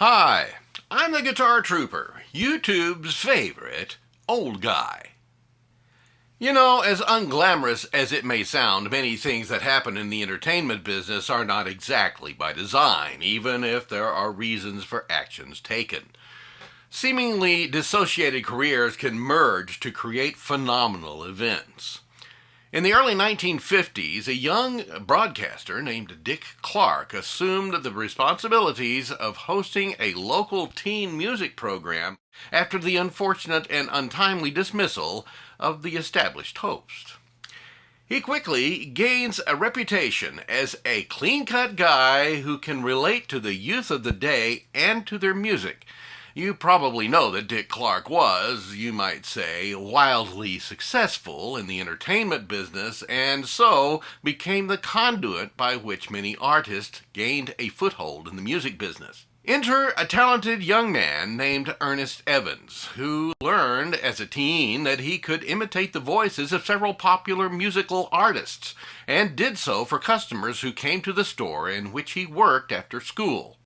Hi, I'm the Guitar Trooper, YouTube's favorite old guy. You know, as unglamorous as it may sound, many things that happen in the entertainment business are not exactly by design, even if there are reasons for actions taken. Seemingly dissociated careers can merge to create phenomenal events. In the early 1950s, a young broadcaster named Dick Clark assumed the responsibilities of hosting a local teen music program after the unfortunate and untimely dismissal of the established host. He quickly gains a reputation as a clean-cut guy who can relate to the youth of the day and to their music. You probably know that Dick Clark was, you might say, wildly successful in the entertainment business and so became the conduit by which many artists gained a foothold in the music business. Enter a talented young man named Ernest Evans, who learned as a teen that he could imitate the voices of several popular musical artists, and did so for customers who came to the store in which he worked after school.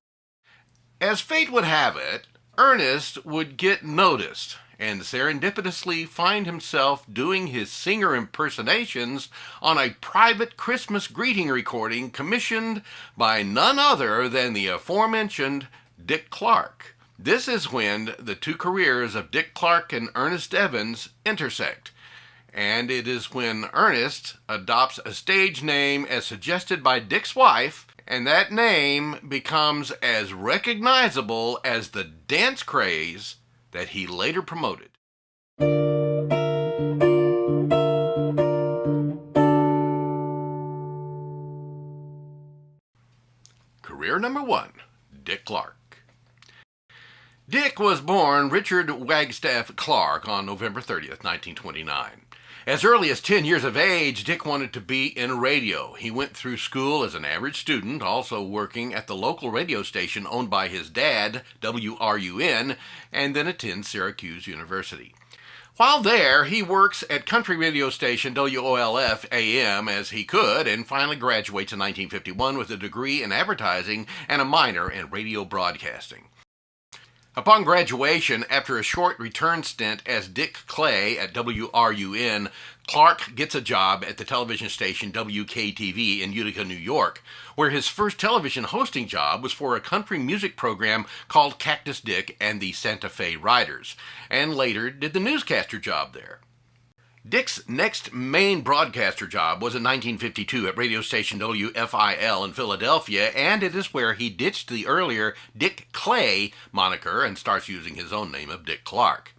As fate would have it, Ernest would get noticed and serendipitously find himself doing his singer impersonations on a private Christmas greeting recording commissioned by none other than the aforementioned Dick Clark. This is when the two careers of Dick Clark and Ernest Evans intersect, and it is when Ernest adopts a stage name as suggested by Dick's wife, and that name becomes as recognizable as the dance craze that he later promoted. Career number 1, Dick Clark. Dick was born Richard Wagstaff Clark on November 30th, 1929. As early as 10 years of age, Dick wanted to be in radio. He went through school as an average student, also working at the local radio station owned by his dad, WRUN, and then attends Syracuse University. While there, he works at country radio station WOLF AM as he could, and finally graduates in 1951 with a degree in advertising and a minor in radio broadcasting. Upon graduation, after a short return stint as Dick Clay at WRUN, Clark gets a job at the television station WKTV in Utica, New York, where his first television hosting job was for a country music program called Cactus Dick and the Santa Fe Riders, and later did the newscaster job there. Dick's next main broadcaster job was in 1952 at radio station WFIL in Philadelphia, and it is where he ditched the earlier Dick Clay moniker and starts using his own name of Dick Clark.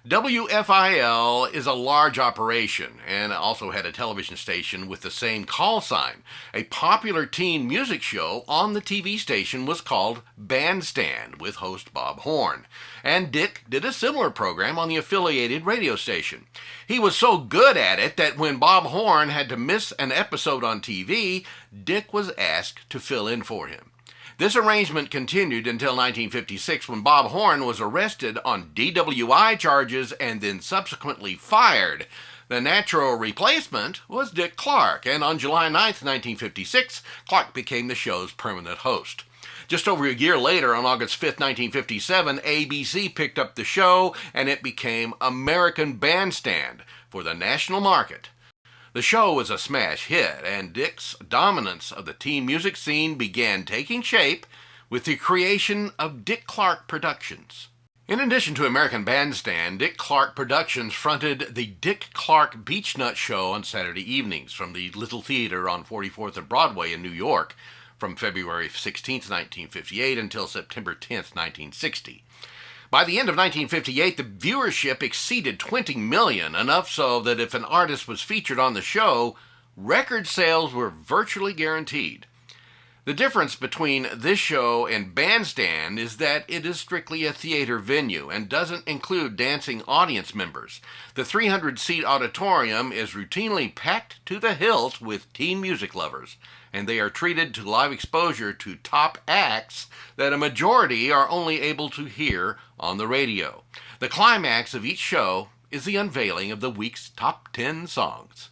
WFIL is a large operation and also had a television station with the same call sign. A popular teen music show on the TV station was called Bandstand with host Bob Horn, and Dick did a similar program on the affiliated radio station. He was so good at it that when Bob Horn had to miss an episode on TV, Dick was asked to fill in for him. This arrangement continued until 1956 when Bob Horn was arrested on DWI charges and then subsequently fired. The natural replacement was Dick Clark, and on July 9, 1956, Clark became the show's permanent host. Just over a year later, on August 5, 1957, ABC picked up the show and it became American Bandstand for the national market. The show was a smash hit, and Dick's dominance of the teen music scene began taking shape with the creation of Dick Clark Productions. In addition to American Bandstand, Dick Clark Productions fronted the Dick Clark Beechnut Show on Saturday evenings from the Little Theater on 44th and Broadway in New York from February 16, 1958 until September 10, 1960. By the end of 1958, the viewership exceeded 20 million, enough so that if an artist was featured on the show, record sales were virtually guaranteed. The difference between this show and Bandstand is that it is strictly a theater venue and doesn't include dancing audience members. The 300-seat auditorium is routinely packed to the hilt with teen music lovers, and they are treated to live exposure to top acts that a majority are only able to hear on the radio. The climax of each show is the unveiling of the week's top 10 songs.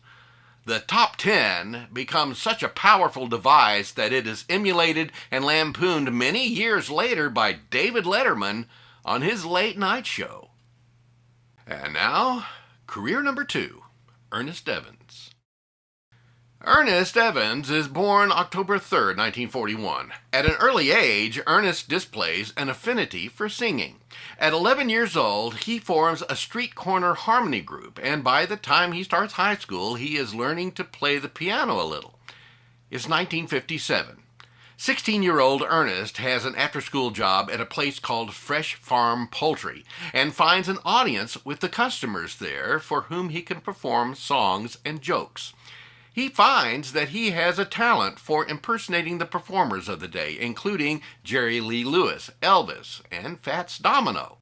The top 10 becomes such a powerful device that it is emulated and lampooned many years later by David Letterman on his late night show. And now, career number 2, Ernest Evans. Ernest Evans is born October 3, 1941. At an early age, Ernest displays an affinity for singing. At 11 years old, he forms a street corner harmony group, and by the time he starts high school, he is learning to play the piano a little. It's 1957. 16-year-old Ernest has an after-school job at a place called Fresh Farm Poultry and finds an audience with the customers there for whom he can perform songs and jokes. He finds that he has a talent for impersonating the performers of the day, including Jerry Lee Lewis, Elvis, and Fats Domino.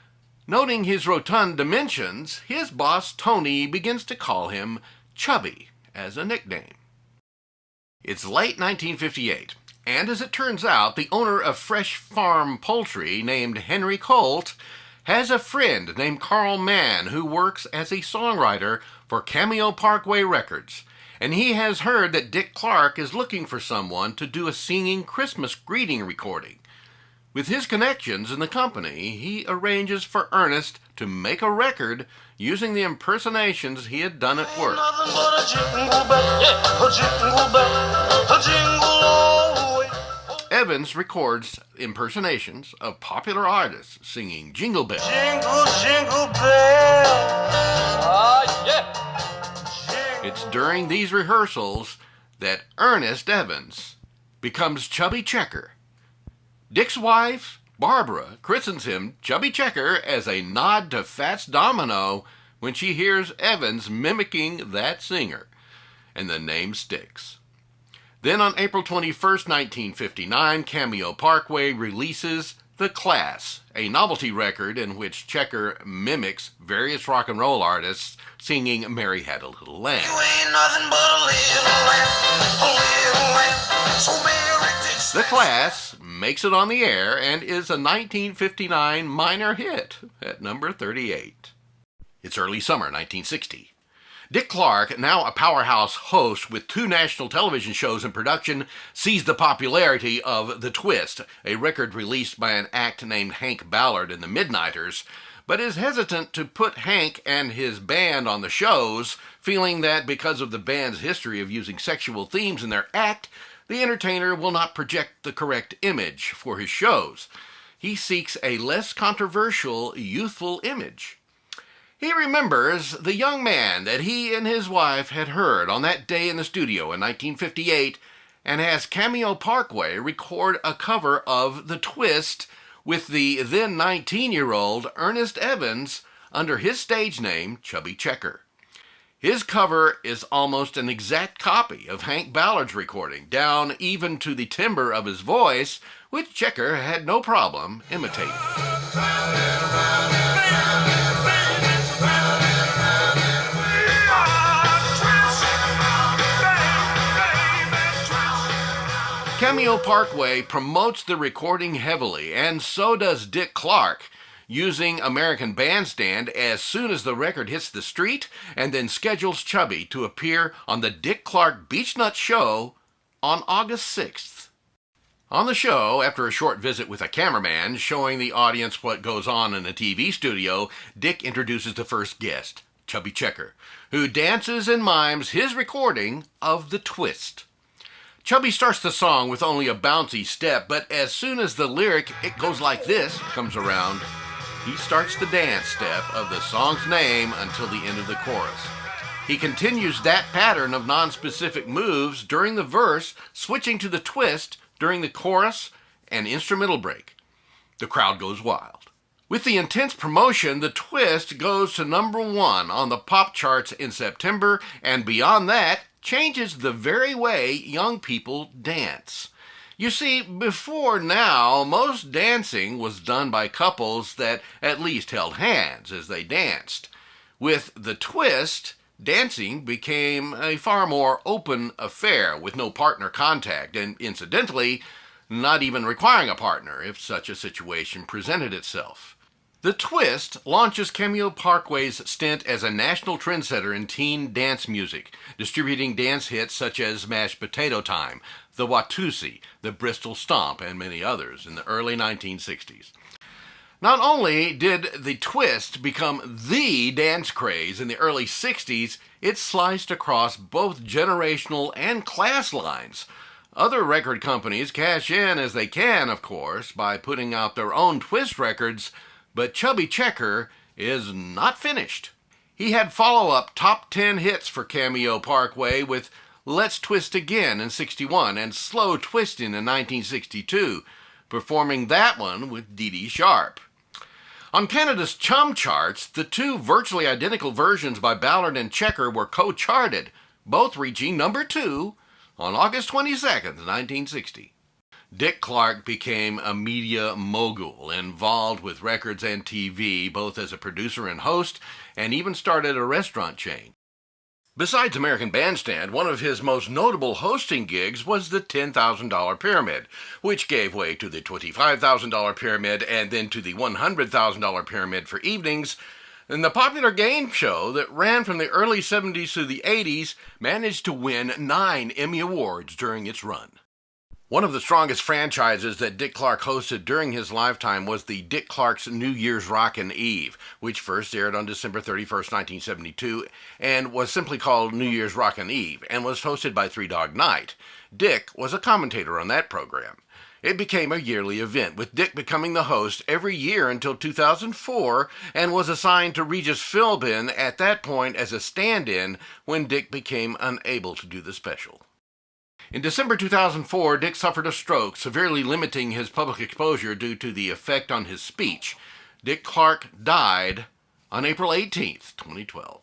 Noting his rotund dimensions, his boss Tony begins to call him Chubby as a nickname. It's late 1958, and as it turns out, the owner of Fresh Farm Poultry, named Henry Colt, has a friend named Carl Mann who works as a songwriter for Cameo Parkway Records. And he has heard that Dick Clark is looking for someone to do a singing Christmas greeting recording. With his connections in the company, he arranges for Ernest to make a record using the impersonations he had done at work. Evans records impersonations of popular artists singing Jingle Bell. Jingle, jingle bell. Yeah. It's during these rehearsals that Ernest Evans becomes Chubby Checker. Dick's wife, Barbara, christens him Chubby Checker as a nod to Fats Domino when she hears Evans mimicking that singer, and the name sticks. Then on April 21st, 1959, Cameo Parkway releases The Class, a novelty record in which Checker mimics various rock and roll artists singing Mary Had a Little Lamb. You ain't nothing but a little lamb, a little lamb, so Mary did The Class makes it on the air and is a 1959 minor hit at number 38. It's early summer 1960. Dick Clark, now a powerhouse host with 2 national television shows in production, sees the popularity of The Twist, a record released by an act named Hank Ballard and the Midnighters, but is hesitant to put Hank and his band on the shows, feeling that because of the band's history of using sexual themes in their act, the entertainer will not project the correct image for his shows. He seeks a less controversial, youthful image. He remembers the young man that he and his wife had heard on that day in the studio in 1958 and has Cameo Parkway record a cover of The Twist with the then 19-year-old Ernest Evans under his stage name Chubby Checker. His cover is almost an exact copy of Hank Ballard's recording, down even to the timbre of his voice, which Checker had no problem imitating. Cameo Parkway promotes the recording heavily, and so does Dick Clark, using American Bandstand as soon as the record hits the street, and then schedules Chubby to appear on the Dick Clark Beachnut Show on August 6th. On the show, after a short visit with a cameraman showing the audience what goes on in a TV studio, Dick introduces the first guest, Chubby Checker, who dances and mimes his recording of The Twist. Chubby starts the song with only a bouncy step, but as soon as the lyric, "It Goes Like This," comes around, he starts the dance step of the song's name until the end of the chorus. He continues that pattern of non-specific moves during the verse, switching to the twist during the chorus and instrumental break. The crowd goes wild. With the intense promotion, The Twist goes to number 1 on the pop charts in September, and beyond that, changes the very way young people dance. You see, before now, most dancing was done by couples that at least held hands as they danced. With The Twist, dancing became a far more open affair with no partner contact, and incidentally, not even requiring a partner if such a situation presented itself. The twist launches Cameo Parkway's stint as a national trendsetter in teen dance music, distributing dance hits such as Mashed Potato Time, the Watusi, the Bristol Stomp, and many others in the early 1960s. Not only did the twist become the dance craze in the early 60s, it sliced across both generational and class lines. Other record companies cash in as they can, of course, by putting out their own twist records, but Chubby Checker is not finished. He had follow-up top 10 hits for Cameo Parkway with Let's Twist Again in '61 and Slow Twistin' in 1962, performing that one with Dee Dee Sharp. On Canada's Chum charts, the two virtually identical versions by Ballard and Checker were co-charted, both reaching number 2 on August 22nd, 1960. Dick Clark became a media mogul, involved with records and TV, both as a producer and host, and even started a restaurant chain. Besides American Bandstand, one of his most notable hosting gigs was the $10,000 Pyramid, which gave way to the $25,000 Pyramid and then to the $100,000 Pyramid for evenings. And the popular game show that ran from the early 70s to the 80s managed to win 9 Emmy Awards during its run. One of the strongest franchises that Dick Clark hosted during his lifetime was the Dick Clark's New Year's Rockin' Eve, which first aired on December 31st, 1972, and was simply called New Year's Rockin' Eve, and was hosted by Three Dog Night. Dick was a commentator on that program. It became a yearly event, with Dick becoming the host every year until 2004, and was assigned to Regis Philbin at that point as a stand-in when Dick became unable to do the special. In December 2004, Dick suffered a stroke, severely limiting his public exposure due to the effect on his speech. Dick Clark died on April 18, 2012.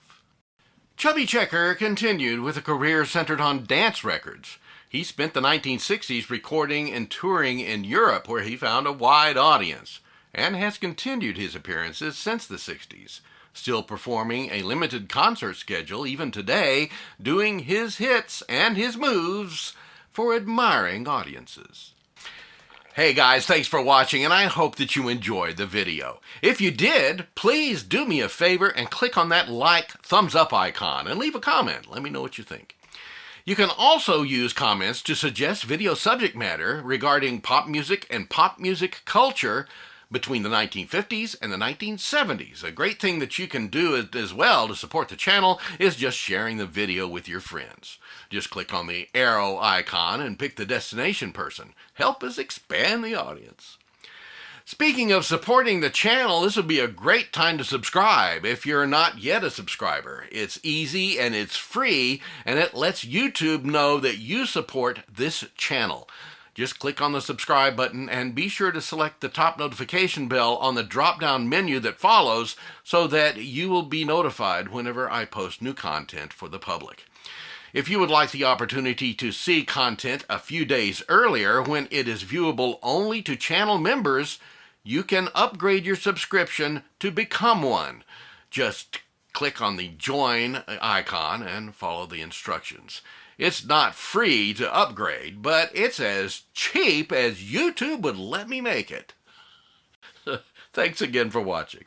Chubby Checker continued with a career centered on dance records. He spent the 1960s recording and touring in Europe, where he found a wide audience, and has continued his appearances since the 60s. Still performing a limited concert schedule even today, doing his hits and his moves for admiring audiences. Hey guys, thanks for watching, and I hope that you enjoyed the video. If you did, please do me a favor and click on that like, thumbs up icon and leave a comment. Let me know what you think. You can also use comments to suggest video subject matter regarding pop music and pop music culture between the 1950s and the 1970s. A great thing that you can do as well to support the channel is just sharing the video with your friends. Just click on the arrow icon and pick the destination person. Help us expand the audience. Speaking of supporting the channel, this would be a great time to subscribe if you're not yet a subscriber. It's easy and it's free, and it lets YouTube know that you support this channel. Just click on the subscribe button and be sure to select the top notification bell on the drop-down menu that follows so that you will be notified whenever I post new content for the public. If you would like the opportunity to see content a few days earlier when it is viewable only to channel members, you can upgrade your subscription to become one. Just click on the join icon and follow the instructions. It's not free to upgrade, but it's as cheap as YouTube would let me make it. Thanks again for watching.